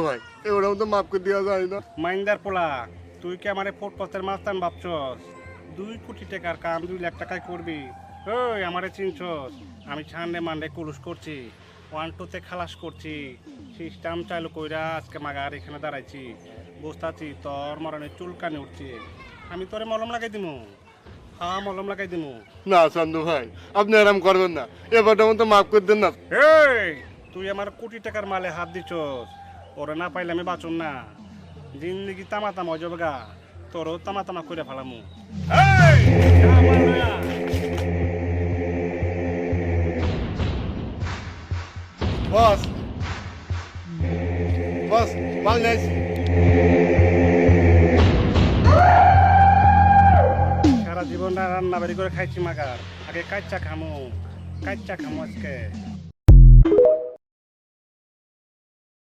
ভাই এগুলো তো মাফ করে দেওয়া যায় না। মাইন্দার পোলা, তুই কি আমারে ফুটপাতের মাস্তান ভাবছস? 2 কোটি টাকার কাম 2 লাখ টাকায় করবি? ওই আমারে চিনছস? আমি ছান্ডে মান্ডে কুলুস করছি, 1-2 খালাস করছি, সিস্টেম চালু কইরা আজকে মাগার এখানে দাঁড়াইছি, বসতাছি, তোর মরণে চুলকানি উঠছে। আমি তোরে মলম লাগাই দিমু, হ্যাঁ মলম লাগাই দিমু। না চান্দু ভাই আপনি আরাম করবেন না, এবারটা মতো মাফ করে দেন না। এই তুই আমার কোটি টাকার মালে হাত দিছস, ওরে না পাইলে আমি বাঁচুন না, জিন্দগি তামা তামা হয়ে যাবে গা, তোরও তামা তামা করে ফেলামু। এই, যা আমার লয়া। বস বস মাল নিয়েছি। সারা জীবন রান্না বাড়ি করে খাইছি মাগার, আগে কাচ্চা খামু আজকে।